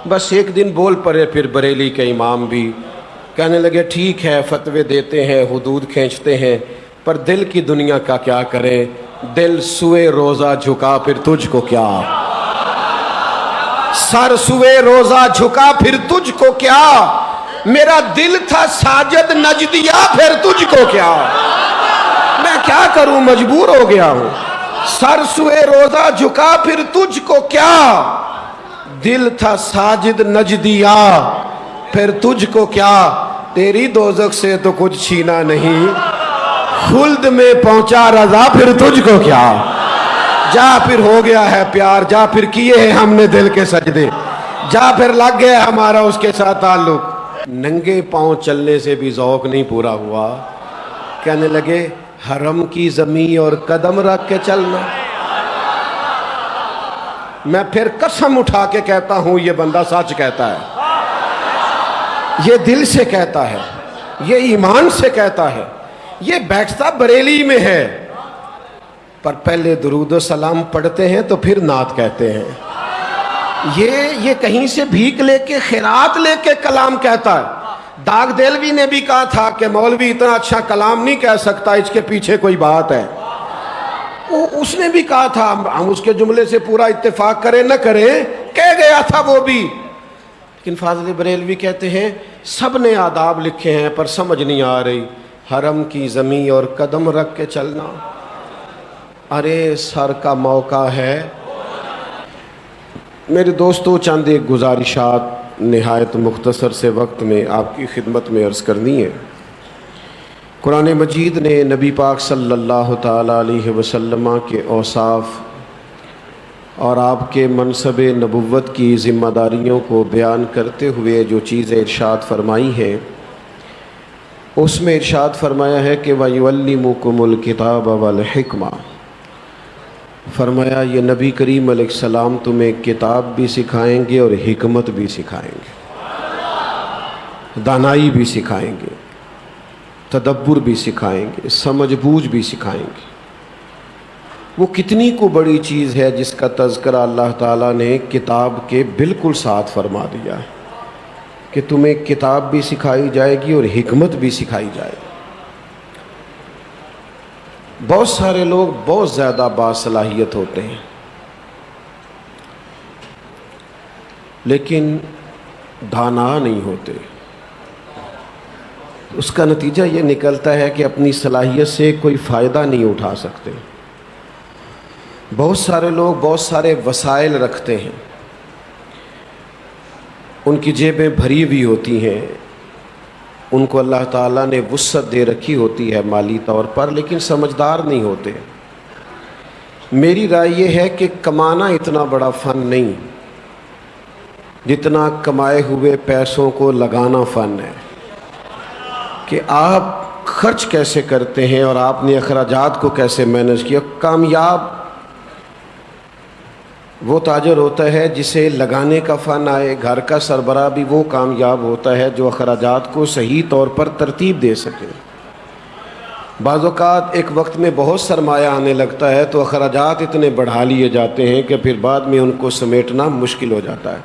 بس ایک دن بول پڑے پھر بریلی کے امام بھی، کہنے لگے ٹھیک ہے فتوے دیتے ہیں، حدود کھینچتے ہیں، پر دل کی دنیا کا کیا کریں، دل سوئے روزہ جھکا پھر تجھ کو کیا، سر سوئے روزہ جھکا پھر تجھ کو کیا، میرا دل تھا ساجد نجدیا پھر تجھ کو کیا، میں کیا کروں مجبور ہو گیا ہوں، سر سوئے روزہ جھکا پھر تجھ کو کیا، دل تھا ساجد نجدیا پھر تجھ کو کیا، تیری دوزخ سے تو کچھ چھینا نہیں، خلد میں پہنچا رضا پھر تجھ کو کیا، جا پھر ہو گیا ہے پیار، جا پھر کیے ہیں ہم نے دل کے سجدے، جا پھر لگ گیا ہمارا اس کے ساتھ تعلق، ننگے پاؤں چلنے سے بھی ذوق نہیں پورا ہوا، کہنے لگے حرم کی زمین اور قدم رکھ کے چلنا، میں پھر قسم اٹھا کے کہتا ہوں یہ بندہ سچ کہتا ہے، یہ دل سے کہتا ہے، یہ ایمان سے کہتا ہے، یہ بیٹھتا بریلی میں ہے، پر پہلے درود و سلام پڑھتے ہیں تو پھر نعت کہتے ہیں، یہ کہیں سے بھیک لے کے خیرات لے کے کلام کہتا ہے، داغ دلوی نے بھی کہا تھا کہ مولوی اتنا اچھا کلام نہیں کہہ سکتا، اس کے پیچھے کوئی بات ہے، اس نے بھی کہا تھا، ہم اس کے جملے سے پورا اتفاق کریں نہ کریں، کہہ گیا تھا وہ بھی، لیکن فاضل بریلوی کہتے ہیں سب نے آداب لکھے ہیں پر سمجھ نہیں آ رہی، حرم کی زمین اور قدم رکھ کے چلنا، ارے سر کا موقع ہے۔ میرے دوستو چند ایک گزارشات نہایت مختصر سے وقت میں آپ کی خدمت میں عرض کرنی ہے۔ قرآن مجید نے نبی پاک صلی اللہ تعالیٰ علیہ وسلم کے اوصاف اور آپ کے منصب نبوت کی ذمہ داریوں کو بیان کرتے ہوئے جو چیزیں ارشاد فرمائی ہیں، اس میں ارشاد فرمایا ہے کہ وَيُعَلِّمُكُمُ الْكِتَابَ وَالْحِكْمَةَ، فرمایا یہ نبی کریم علیہ السلام تمہیں کتاب بھی سکھائیں گے اور حکمت بھی سکھائیں گے، دانائی بھی سکھائیں گے، تدبر بھی سکھائیں گے، سمجھ بوجھ بھی سکھائیں گے۔ وہ کتنی کو بڑی چیز ہے جس کا تذکرہ اللہ تعالیٰ نے کتاب کے بالکل ساتھ فرما دیا ہے کہ تمہیں کتاب بھی سکھائی جائے گی اور حکمت بھی سکھائی جائے گی۔ بہت سارے لوگ بہت زیادہ باصلاحیت ہوتے ہیں، لیکن دانا نہیں ہوتے، اس کا نتیجہ یہ نکلتا ہے کہ اپنی صلاحیت سے کوئی فائدہ نہیں اٹھا سکتے۔ بہت سارے لوگ بہت سارے وسائل رکھتے ہیں، ان کی جیبیں بھری ہوئی ہوتی ہیں، ان کو اللہ تعالیٰ نے وسعت دے رکھی ہوتی ہے مالی طور پر، لیکن سمجھدار نہیں ہوتے۔ میری رائے یہ ہے کہ کمانا اتنا بڑا فن نہیں جتنا کمائے ہوئے پیسوں کو لگانا فن ہے، کہ آپ خرچ کیسے کرتے ہیں اور آپ نے اخراجات کو کیسے مینج کیا۔ کامیاب وہ تاجر ہوتا ہے جسے لگانے کا فن آئے، گھر کا سربراہ بھی وہ کامیاب ہوتا ہے جو اخراجات کو صحیح طور پر ترتیب دے سکے۔ بعض اوقات ایک وقت میں بہت سرمایہ آنے لگتا ہے تو اخراجات اتنے بڑھا لیے جاتے ہیں کہ پھر بعد میں ان کو سمیٹنا مشکل ہو جاتا ہے۔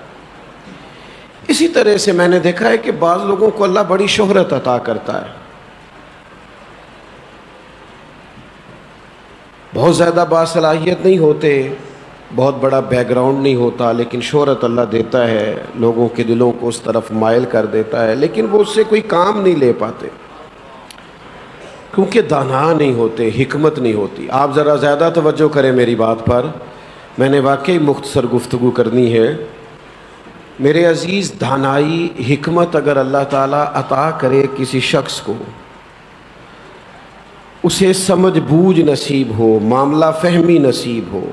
اسی طرح سے میں نے دیکھا ہے کہ بعض لوگوں کو اللہ بڑی شہرت عطا کرتا ہے، بہت زیادہ باصلاحیت نہیں ہوتے، بہت بڑا بیک گراؤنڈ نہیں ہوتا، لیکن شہرت اللہ دیتا ہے، لوگوں کے دلوں کو اس طرف مائل کر دیتا ہے، لیکن وہ اس سے کوئی کام نہیں لے پاتے کیونکہ دانا نہیں ہوتے، حکمت نہیں ہوتی۔ آپ ذرا زیادہ توجہ کریں میری بات پر، میں نے واقعی مختصر گفتگو کرنی ہے۔ میرے عزیز، دانائی حکمت اگر اللہ تعالیٰ عطا کرے کسی شخص کو، اسے سمجھ بوجھ نصیب ہو، معاملہ فہمی نصیب ہو،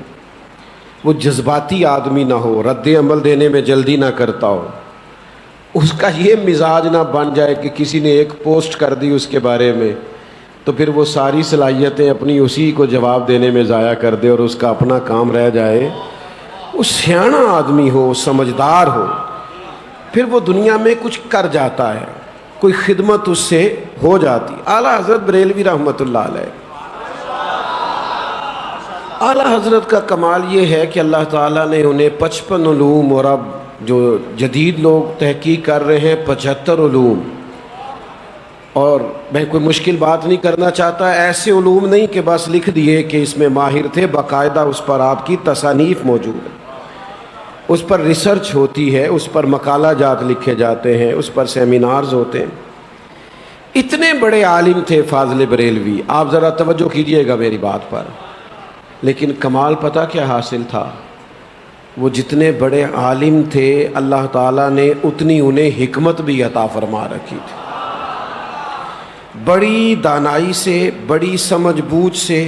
وہ جذباتی آدمی نہ ہو، رد عمل دینے میں جلدی نہ کرتا ہو، اس کا یہ مزاج نہ بن جائے کہ کسی نے ایک پوسٹ کر دی اس کے بارے میں تو پھر وہ ساری صلاحیتیں اپنی اسی کو جواب دینے میں ضائع کر دے اور اس کا اپنا کام رہ جائے۔ وہ سیاںا آدمی ہو، سمجھدار ہو، پھر وہ دنیا میں کچھ کر جاتا ہے، کوئی خدمت اس سے ہو جاتی۔ اعلیٰ حضرت بریلوی رحمۃ اللہ علیہ، اعلیٰ حضرت کا کمال یہ ہے کہ اللہ تعالیٰ نے انہیں 55 علوم اور اب جو جدید لوگ تحقیق کر رہے ہیں 75 علوم، اور میں کوئی مشکل بات نہیں کرنا چاہتا، ایسے علوم نہیں کہ بس لکھ دیے کہ اس میں ماہر تھے، باقاعدہ اس پر آپ کی تصانیف موجود ہے، اس پر ریسرچ ہوتی ہے، اس پر مقالہ جات لکھے جاتے ہیں، اس پر سیمینارز ہوتے ہیں۔ اتنے بڑے عالم تھے فاضل بریلوی، آپ ذرا توجہ کیجئے گا میری بات پر، لیکن کمال پتہ کیا حاصل تھا؟ وہ جتنے بڑے عالم تھے اللہ تعالیٰ نے اتنی انہیں حکمت بھی عطا فرما رکھی تھی، بڑی دانائی سے، بڑی سمجھ بوجھ سے،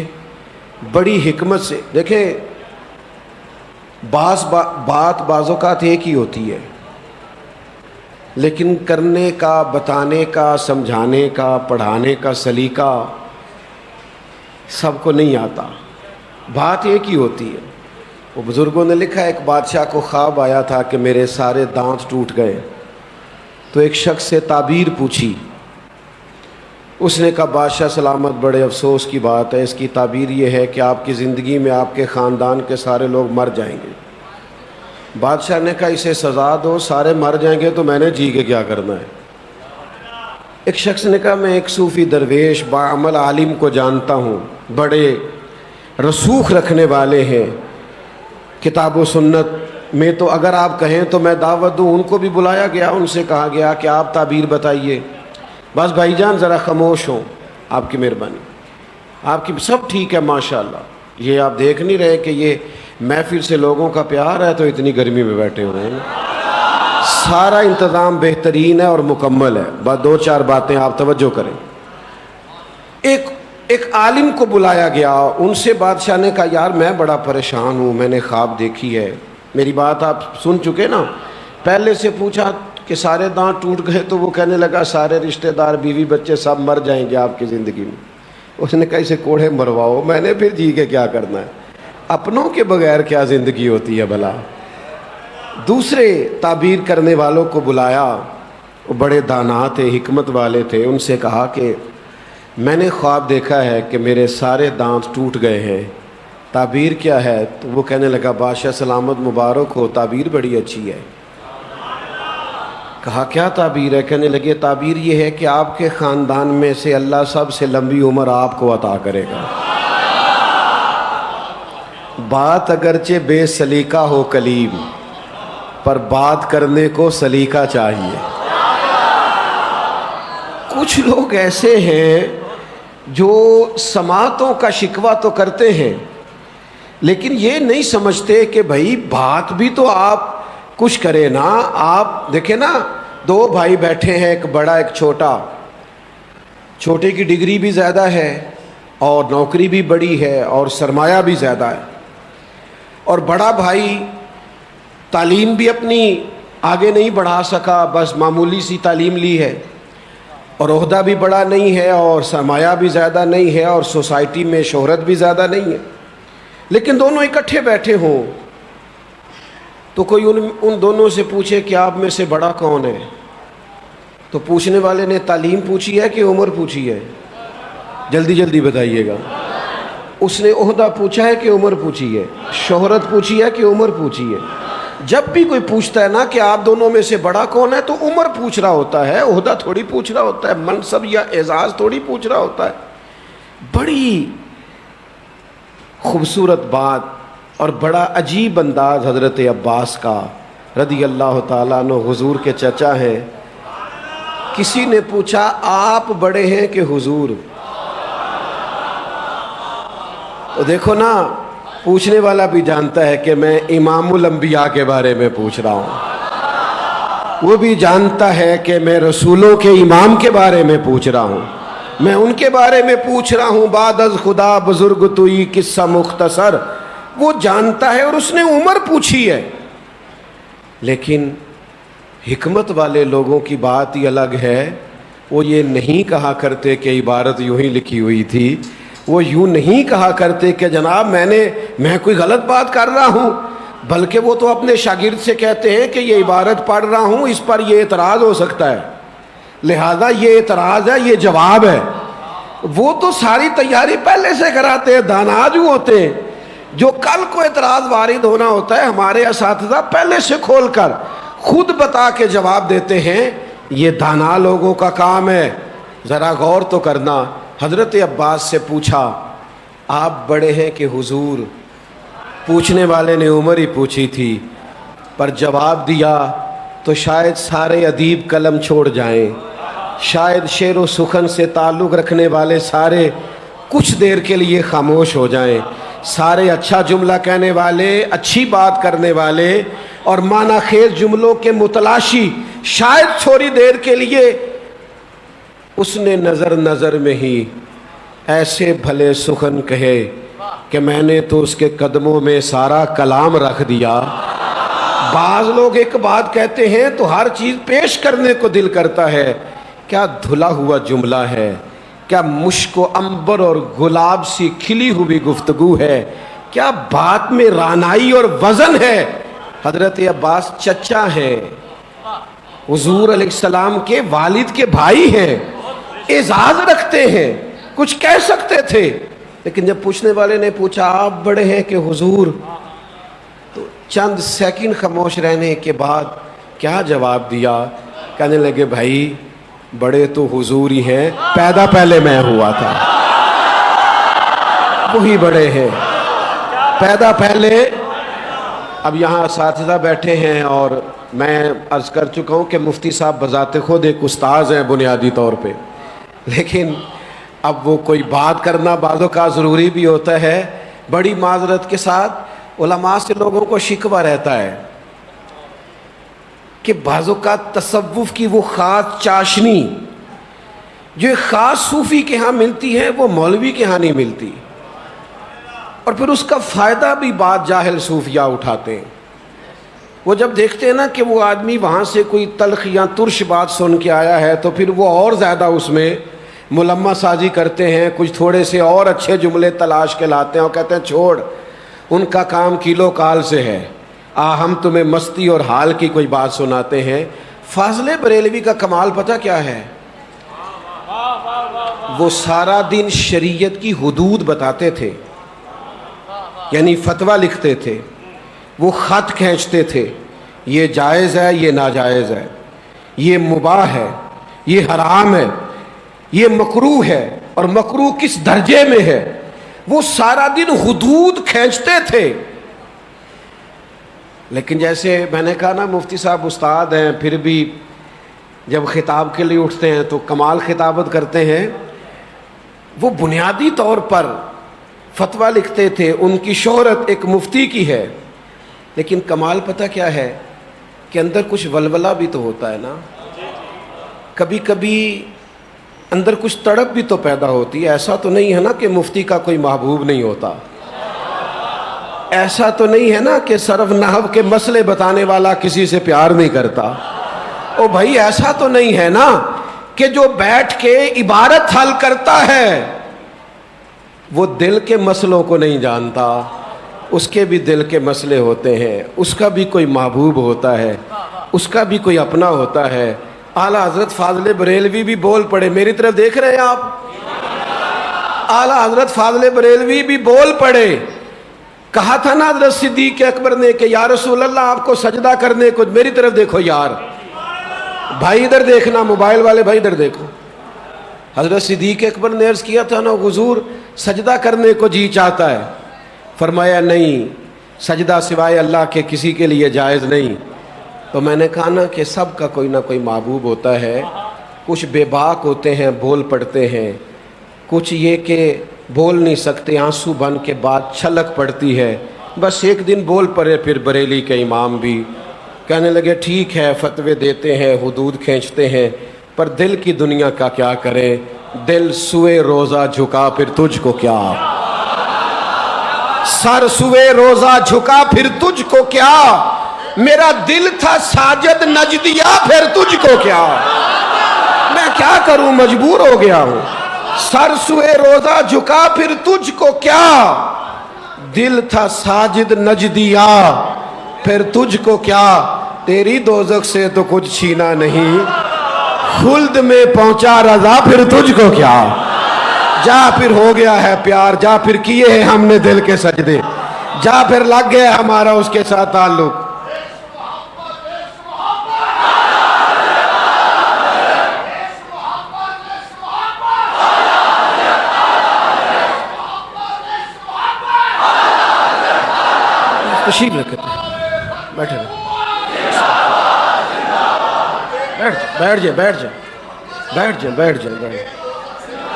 بڑی حکمت سے۔ دیکھیں بعض اوقات ایک ہی ہوتی ہے، لیکن کرنے کا، بتانے کا، سمجھانے کا، پڑھانے کا سلیقہ سب کو نہیں آتا، بات ایک ہی ہوتی ہے۔ وہ بزرگوں نے لکھا ہے ایک بادشاہ کو خواب آیا تھا کہ میرے سارے دانت ٹوٹ گئے، تو ایک شخص سے تعبیر پوچھی، اس نے کہا بادشاہ سلامت، بڑے افسوس کی بات ہے، اس کی تعبیر یہ ہے کہ آپ کی زندگی میں آپ کے خاندان کے سارے لوگ مر جائیں گے۔ بادشاہ نے کہا اسے سزا دو، سارے مر جائیں گے تو میں نے جی کے کیا کرنا ہے؟ ایک شخص نے کہا میں ایک صوفی درویش باعمل عالم کو جانتا ہوں، بڑے رسوخ رکھنے والے ہیں کتاب و سنت میں، تو اگر آپ کہیں تو میں دعوت دوں۔ ان کو بھی بلایا گیا، ان سے کہا گیا کہ آپ تعبیر بتائیے۔ بس بھائی جان ذرا خاموش ہوں، آپ کی مہربانی، آپ کی سب ٹھیک ہے ماشاءاللہ، یہ آپ دیکھ نہیں رہے کہ یہ محفل سے لوگوں کا پیار ہے تو اتنی گرمی میں بیٹھے ہوئے ہیں؟ سارا انتظام بہترین ہے اور مکمل ہے، بس دو چار باتیں آپ توجہ کریں۔ ایک عالم کو بلایا گیا، ان سے بادشاہ نے کہا یار میں بڑا پریشان ہوں، میں نے خواب دیکھی ہے۔ میری بات آپ سن چکے نا؟ پہلے سے پوچھا کہ سارے دانت ٹوٹ گئے، تو وہ کہنے لگا سارے رشتہ دار، بیوی بچے سب مر جائیں گے آپ کی زندگی میں۔ اس نے کہا اسے کوڑھے مرواؤ، میں نے پھر جی کے کیا کرنا ہے؟ اپنوں کے بغیر کیا زندگی ہوتی ہے بھلا؟ دوسرے تعبیر کرنے والوں کو بلایا، وہ بڑے دانا تھے، حکمت والے تھے، ان سے کہا کہ میں نے خواب دیکھا ہے کہ میرے سارے دانت ٹوٹ گئے ہیں، تعبیر کیا ہے؟ تو وہ کہنے لگا بادشاہ سلامت مبارک ہو، تعبیر بڑی اچھی ہے۔ کہا کیا تعبیر ہے؟ کہنے لگے تعبیر یہ ہے کہ آپ کے خاندان میں سے اللہ سب سے لمبی عمر آپ کو عطا کرے گا۔ بات اگرچہ بے سلیقہ ہو کلیم، پر بات کرنے کو سلیقہ چاہیے۔ کچھ لوگ ایسے ہیں جو سماعتوں کا شکوہ تو کرتے ہیں، لیکن یہ نہیں سمجھتے کہ بھائی بات بھی تو آپ کچھ کرے نا۔ آپ دیکھیں نا، دو بھائی بیٹھے ہیں، ایک بڑا ایک چھوٹا، چھوٹے کی ڈگری بھی زیادہ ہے اور نوکری بھی بڑی ہے اور سرمایہ بھی زیادہ ہے، اور بڑا بھائی تعلیم بھی اپنی آگے نہیں بڑھا سکا، بس معمولی سی تعلیم لی ہے، اور عہدہ بھی بڑا نہیں ہے اور سرمایہ بھی زیادہ نہیں ہے اور سوسائٹی میں شہرت بھی زیادہ نہیں ہے، لیکن دونوں اکٹھے بیٹھے ہوں تو کوئی ان دونوں سے پوچھے کہ آپ میں سے بڑا کون ہے؟ تو پوچھنے والے نے تعلیم پوچھی ہے کہ عمر پوچھی ہے؟ جلدی جلدی بتائیے گا۔ اس نے عہدہ پوچھا ہے کہ عمر پوچھی ہے؟ شہرت پوچھی ہے کہ عمر پوچھی ہے؟ جب بھی کوئی پوچھتا ہے نا کہ آپ دونوں میں سے بڑا کون ہے، تو عمر پوچھ رہا ہوتا ہے، عہدہ تھوڑی پوچھ رہا ہوتا ہے، منصب یا اعزاز تھوڑی پوچھ رہا ہوتا ہے۔ بڑی خوبصورت بات اور بڑا عجیب انداز حضرت عباس کا رضی اللہ تعالیٰ عنہ، حضور کے چچا ہیں۔ کسی نے پوچھا آپ بڑے ہیں کہ حضور؟ تو دیکھو نا، پوچھنے والا بھی جانتا ہے کہ میں امام الانبیاء کے بارے میں پوچھ رہا ہوں، وہ بھی جانتا ہے کہ میں رسولوں کے امام کے بارے میں پوچھ رہا ہوں، میں ان کے بارے میں پوچھ رہا ہوں۔ بعد از خدا بزرگ توئی قصہ مختصر، وہ جانتا ہے، اور اس نے عمر پوچھی ہے۔ لیکن حکمت والے لوگوں کی بات ہی الگ ہے، وہ یہ نہیں کہا کرتے کہ عبارت یوں ہی لکھی ہوئی تھی، وہ یوں نہیں کہا کرتے کہ جناب میں کوئی غلط بات کر رہا ہوں، بلکہ وہ تو اپنے شاگرد سے کہتے ہیں کہ یہ عبارت پڑھ رہا ہوں، اس پر یہ اعتراض ہو سکتا ہے، لہذا یہ اعتراض ہے، یہ جواب ہے۔ وہ تو ساری تیاری پہلے سے کراتے ہیں، دانا جو ہوتے ہیں، جو کل کو اعتراض وارد ہونا ہوتا ہے، ہمارے اساتذہ پہلے سے کھول کر خود بتا کے جواب دیتے ہیں یہ دانا لوگوں کا کام ہے. ذرا غور تو کرنا. حضرت عباس سے پوچھا آپ بڑے ہیں کہ حضور؟ پوچھنے والے نے عمر ہی پوچھی تھی، پر جواب دیا تو شاید سارے ادیب قلم چھوڑ جائیں، شاید شعر و سخن سے تعلق رکھنے والے سارے کچھ دیر کے لیے خاموش ہو جائیں، سارے اچھا جملہ کہنے والے، اچھی بات کرنے والے اور معنی خیز جملوں کے متلاشی شاید تھوڑی دیر کے لیے اس نے نظر میں ہی ایسے بھلے سخن کہے کہ میں نے تو اس کے قدموں میں سارا کلام رکھ دیا. بعض لوگ ایک بات کہتے ہیں تو ہر چیز پیش کرنے کو دل کرتا ہے. کیا دھلا ہوا جملہ ہے، کیا مشک و عنبر اور گلاب سی کھلی ہوئی گفتگو ہے، کیا بات میں رانائی اور وزن ہے. حضرت عباس چچا ہیں، حضور علیہ السلام کے والد کے بھائی ہیں، اعزاز رکھتے ہیں، کچھ کہہ سکتے تھے. لیکن جب پوچھنے والے نے پوچھا آپ بڑے ہیں کہ حضور، تو چند سیکنڈ خاموش رہنے کے بعد کیا جواب دیا؟ کہنے لگے بھائی بڑے تو حضور ہی ہیں، پیدا پہلے میں ہوا تھا، وہی بڑے ہیں پیدا پہلے. اب یہاں اساتذہ بیٹھے ہیں اور میں عرض کر چکا ہوں کہ مفتی صاحب بذات خود ایک استاذ ہیں بنیادی طور پہ، لیکن اب وہ کوئی بات کرنا بعضوں کا ضروری بھی ہوتا ہے. بڑی معذرت کے ساتھ علماء سے لوگوں کو شکوہ رہتا ہے کہ بعضوں کا تصوف کی وہ خاص چاشنی جو ایک خاص صوفی کے ہاں ملتی ہے وہ مولوی کے ہاں نہیں ملتی، اور پھر اس کا فائدہ بھی بعض جاہل صوفیہ اٹھاتے ہیں. وہ جب دیکھتے ہیں نا کہ وہ آدمی وہاں سے کوئی تلخ یا ترش بات سن کے آیا ہے تو پھر وہ اور زیادہ اس میں ملمہ سازی کرتے ہیں، کچھ تھوڑے سے اور اچھے جملے تلاش کے لاتے ہیں اور کہتے ہیں چھوڑ، ان کا کام کیلو کال سے ہے، ہم تمہیں مستی اور حال کی کوئی بات سناتے ہیں. فاضل بریلوی کا کمال پتہ کیا ہے؟ وہ سارا دن شریعت کی حدود بتاتے تھے، یعنی فتویٰ لکھتے تھے، وہ خط کھینچتے تھے، یہ جائز ہے، یہ ناجائز ہے، یہ مباح ہے، یہ حرام ہے، یہ مکروہ ہے، اور مکروہ کس درجے میں ہے. وہ سارا دن حدود کھینچتے تھے. لیکن جیسے میں نے کہا نا مفتی صاحب استاد ہیں، پھر بھی جب خطاب کے لیے اٹھتے ہیں تو کمال خطابت کرتے ہیں. وہ بنیادی طور پر فتویٰ لکھتے تھے، ان کی شہرت ایک مفتی کی ہے، لیکن کمال پتہ کیا ہے کہ اندر کچھ ولولہ بھی تو ہوتا ہے نا، کبھی کبھی اندر کچھ تڑپ بھی تو پیدا ہوتی ہے. ایسا تو نہیں ہے نا کہ مفتی کا کوئی محبوب نہیں ہوتا، ایسا تو نہیں ہے نا کہ صرف نحو کے مسئلے بتانے والا کسی سے پیار نہیں کرتا. او بھائی ایسا تو نہیں ہے نا کہ جو بیٹھ کے عبارت حل کرتا ہے وہ دل کے مسئلوں کو نہیں جانتا، اس کے بھی دل کے مسئلے ہوتے ہیں، اس کا بھی کوئی محبوب ہوتا ہے، اس کا بھی کوئی اپنا ہوتا ہے. اعلیٰ حضرت فاضل بریلوی بھی بول پڑے، میری طرف دیکھ رہے ہیں آپ؟ اعلیٰ حضرت فاضل بریلوی بھی بول پڑے. کہا تھا نا حضرت صدیق اکبر نے کہ یا رسول اللہ آپ کو سجدہ کرنے کو، میری طرف دیکھو یار، بھائی ادھر دیکھنا، موبائل والے بھائی ادھر دیکھو. حضرت صدیق اکبر نے عرض کیا تھا نا حضور سجدہ کرنے کو جی چاہتا ہے، فرمایا نہیں، سجدہ سوائے اللہ کے کسی کے لیے جائز نہیں. تو میں نے کہا نا کہ سب کا کوئی نہ کوئی محبوب ہوتا ہے. کچھ بے باک ہوتے ہیں، بول پڑتے ہیں، کچھ یہ کہ بول نہیں سکتے، آنسو بن کے بات چھلک پڑتی ہے. بس ایک دن بول پڑے. پھر بریلی کے امام بھی کہنے لگے ٹھیک ہے فتوے دیتے ہیں، حدود کھینچتے ہیں، پر دل کی دنیا کا کیا کریں، دل سوئے روزہ جھکا پھر تجھ کو کیا، سر سوئے روزہ جھکا پھر تجھ کو کیا، میرا دل تھا ساجد نجدیا پھر تجھ کو کیا، میں کیا کروں مجبور ہو گیا ہوں. سر سوئے روزہ جھکا پھر تجھ کو کیا، دل تھا ساجد نجدیا پھر تجھ کو کیا، تیری دوزخ سے تو کچھ چھینا نہیں، خلد میں پہنچا رضا پھر تجھ کو کیا. جا پھر ہو گیا ہے پیار، جا پھر کیے ہیں ہم نے دل کے سجدے، جا پھر لگ گیا ہمارا اس کے ساتھ تعلق. تشریف رکھتے بیٹھے رہے بیٹھ جائے بیٹھ جائے بیٹھ جائے بیٹھ جائے بیٹھ جائے.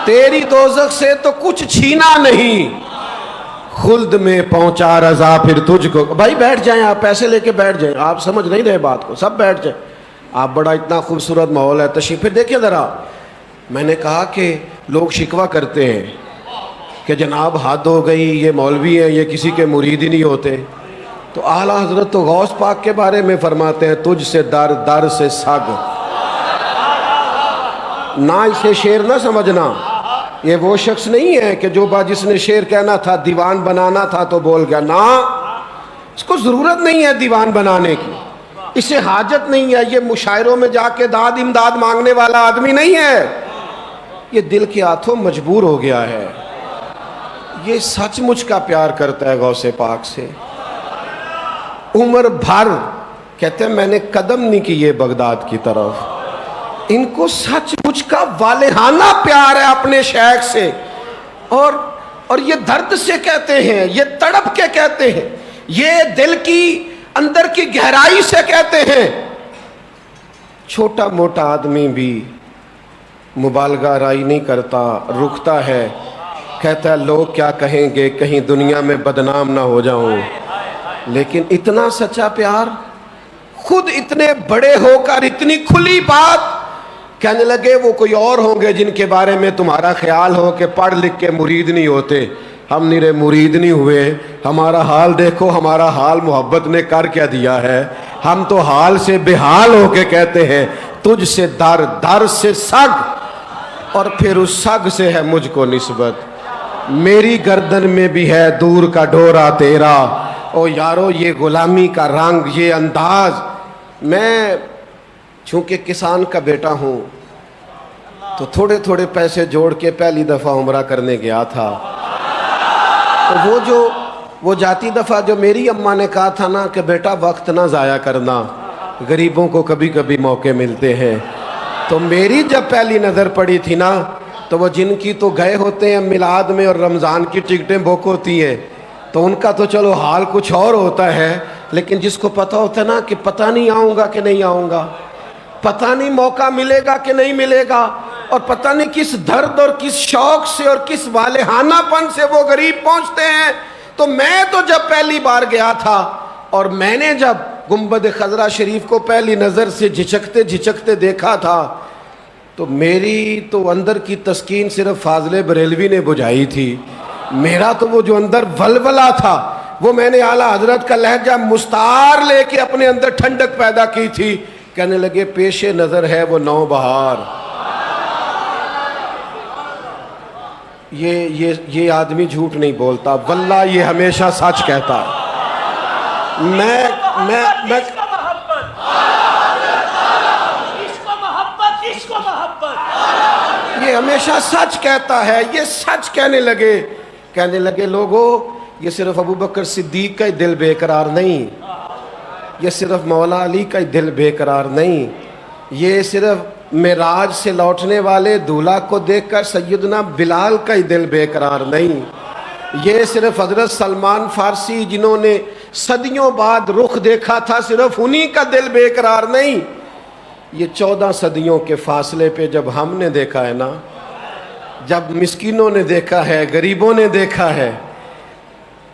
تیری دوزخ سے تو کچھ چھینا نہیں, خلد میں پہنچا رضا پھر تجھ کو. بھائی بیٹھ جائیں, آپ پیسے لے کے بیٹھ جائیں, آپ سمجھ نہیں رہے بات کو, سب بیٹھ جائیں. آپ بڑا اتنا خوبصورت ماحول ہے, تشریف پھر دیکھیں ذرا. میں نے کہا کہ لوگ شکوہ کرتے ہیں کہ جناب حد ہو گئی, یہ مولوی ہیں, یہ کسی کے مرید ہی نہیں ہوتے. تو اعلیٰ حضرت تو غوث پاک کے بارے میں فرماتے ہیں, تجھ سے در در سے سگ. نہ اسے شعر نہ سمجھنا, یہ وہ شخص نہیں ہے کہ جو جس نے شعر کہنا تھا, دیوان بنانا تھا تو بول گیا. نہ, اس کو ضرورت نہیں ہے دیوان بنانے کی, اسے حاجت نہیں ہے. یہ مشاعروں میں جا کے داد امداد مانگنے والا آدمی نہیں ہے, یہ دل کے ہاتھوں مجبور ہو گیا ہے. یہ سچ مچ کا پیار کرتا ہے غوث پاک سے. عمر بھر کہتے ہیں میں نے قدم نہیں کیے بغداد کی طرف. ان کو سچ مچ کا والہانہ پیار ہے اپنے شیخ سے, اور یہ درد سے کہتے ہیں, یہ تڑپ کے کہتے ہیں, یہ دل کی اندر کی گہرائی سے کہتے ہیں. چھوٹا موٹا آدمی بھی مبالغہ رائی نہیں کرتا, رکتا ہے, کہتا ہے لوگ کیا کہیں گے, کہیں دنیا میں بدنام نہ ہو جاؤں. لیکن اتنا سچا پیار, خود اتنے بڑے ہو کر اتنی کھلی بات کہنے لگے وہ کوئی اور ہوں گے جن کے بارے میں تمہارا خیال ہو کہ پڑھ لکھ کے مرید نہیں ہوتے. ہم نیرے مرید نہیں ہوئے, ہمارا حال دیکھو, ہمارا حال محبت نے کر کیا دیا ہے. ہم تو حال سے بحال ہو کے کہتے ہیں تجھ سے در در سے سگ, اور پھر اس سگ سے ہے مجھ کو نسبت. میری گردن میں بھی ہے دور کا ڈورا تیرا. او یارو یہ غلامی کا رنگ, یہ انداز. میں چونکہ کسان کا بیٹا ہوں تو تھوڑے تھوڑے پیسے جوڑ کے پہلی دفعہ عمرہ کرنے گیا تھا. تو وہ جاتی دفعہ جو میری اماں نے کہا تھا نا کہ بیٹا وقت نہ ضائع کرنا, غریبوں کو کبھی کبھی موقع ملتے ہیں, تو میری جب پہلی نظر پڑی تھی نا, تو وہ جن کی تو گئے ہوتے ہیں میلاد میں اور رمضان کی ٹکٹیں بک ہوتی ہیں, تو ان کا تو چلو حال کچھ اور ہوتا ہے. لیکن جس کو پتہ ہوتا ہے نا کہ پتہ نہیں آؤں گا کہ نہیں آؤں گا, پتہ نہیں موقع ملے گا کہ نہیں ملے گا, اور پتہ نہیں کس درد اور کس شوق سے اور کس والہانہ پن سے وہ غریب پہنچتے ہیں. تو میں تو جب پہلی بار گیا تھا اور میں نے جب گنبد خضرا شریف کو پہلی نظر سے جھچکتے جھچکتے دیکھا تھا, تو میری تو اندر کی تسکین صرف فاضل بریلوی نے بجھائی تھی. میرا تو وہ جو اندر ولولہ تھا وہ میں نے اعلیٰ حضرت کا لہجہ مستعار لے کے اپنے اندر ٹھنڈک پیدا کی تھی. کہنے لگے پیش نظر ہے وہ نو بہار. یہ آدمی جھوٹ نہیں بولتا, واللہ یہ ہمیشہ سچ کہتا ہے. یہ ہمیشہ سچ کہتا ہے. یہ سچ کہنے لگے لوگوں, یہ صرف ابو بکر صدیق کا ہی دل بے قرار نہیں, یہ صرف مولا علی کا ہی دل بے قرار نہیں, یہ صرف معراج سے لوٹنے والے دولہا کو دیکھ کر سیدنا بلال کا ہی دل بے قرار نہیں, یہ صرف حضرت سلمان فارسی جنہوں نے صدیوں بعد رخ دیکھا تھا صرف انہی کا دل بے قرار نہیں. یہ 14 صدیوں کے فاصلے پہ جب ہم نے دیکھا ہے نا, جب مسکینوں نے دیکھا ہے, غریبوں نے دیکھا ہے,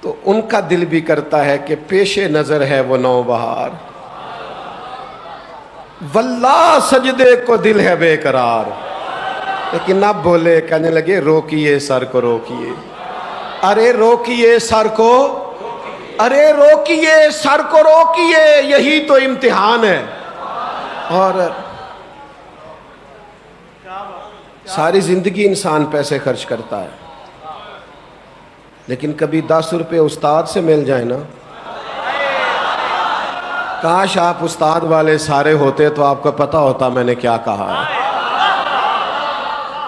تو ان کا دل بھی کرتا ہے کہ پیش نظر ہے وہ نو بہار. واللہ سجدے کو دل ہے بے قرار. لیکن اب بولے, کہنے لگے روکیے سر کو روکیے, ارے روکیے سر کو, ارے روکیے سر کو روکیے, یہی تو امتحان ہے. اور ساری زندگی انسان پیسے خرچ کرتا ہے, لیکن کبھی 10 روپے استاد سے مل جائے نا, کاش آپ استاد والے سارے ہوتے تو آپ کو پتہ ہوتا میں نے کیا کہا ہے,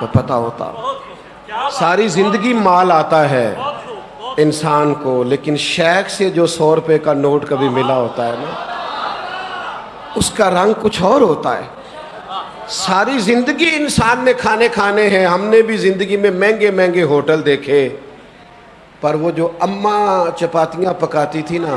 تو پتہ ہوتا. ساری زندگی مال آتا ہے انسان کو, لیکن شیخ سے جو 100 روپے کا نوٹ کبھی ملا ہوتا ہے نا, اس کا رنگ کچھ اور ہوتا ہے. ساری زندگی انسان نے کھانے ہیں, ہم نے بھی زندگی میں مہنگے مہنگے ہوٹل دیکھے, پر وہ جو اماں چپاتیاں پکاتی تھی نا,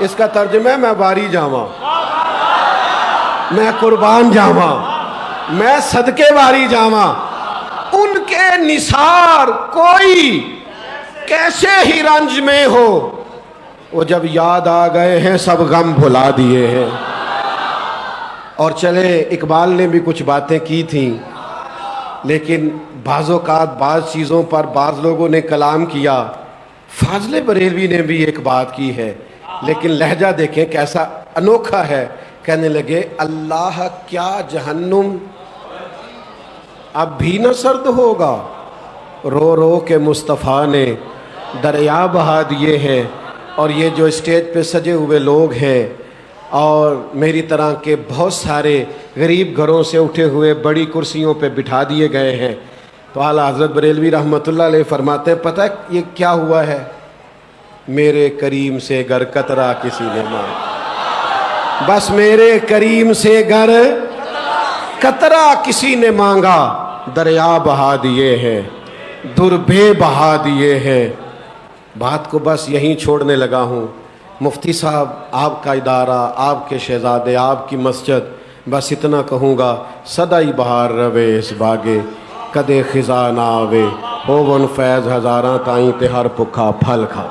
اس کا ترجمہ ہے میں واری جاواں، میں قربان جاواں، میں صدقے واری جاواں۔ ان کے نثار کوئی کیسے ہی رنج میں ہو، وہ جب یاد آ گئے ہیں سب غم بھلا دیے ہیں۔ اور چلے اقبال نے بھی کچھ باتیں کی تھیں، لیکن بعض اوقات بعض چیزوں پر بعض لوگوں نے کلام کیا۔ فاضل بریلوی نے بھی ایک بات کی ہے، لیکن لہجہ دیکھیں کیسا انوکھا ہے۔ کہنے لگے اللہ کیا جہنم اب بھی نہ سرد ہوگا، رو رو کے مصطفیٰ نے دریا بہا دیے ہیں۔ اور یہ جو اسٹیج پہ سجے ہوئے لوگ ہیں اور میری طرح کے بہت سارے غریب گھروں سے اٹھے ہوئے بڑی کرسیوں پہ بٹھا دیے گئے ہیں، تو اعلیٰ حضرت بریلوی رحمۃ اللہ علیہ فرماتے ہیں پتہ یہ کیا ہوا ہے؟ میرے کریم سے گر قطرہ کسی نے مانگا، بس میرے کریم سے گر قطرہ کسی نے مانگا، دریا بہا دیے ہیں، دربے بہا دیے ہیں۔ بات کو بس یہیں چھوڑنے لگا ہوں۔ مفتی صاحب آپ کا ادارہ، آپ کے شہزادے، آپ کی مسجد، بس اتنا کہوں گا سدائی بہار روے اس باغے، کدے خزاں نہ آوے، ہوون فیض ہزاراں تائیں تے ہر پکھا پھل کھا۔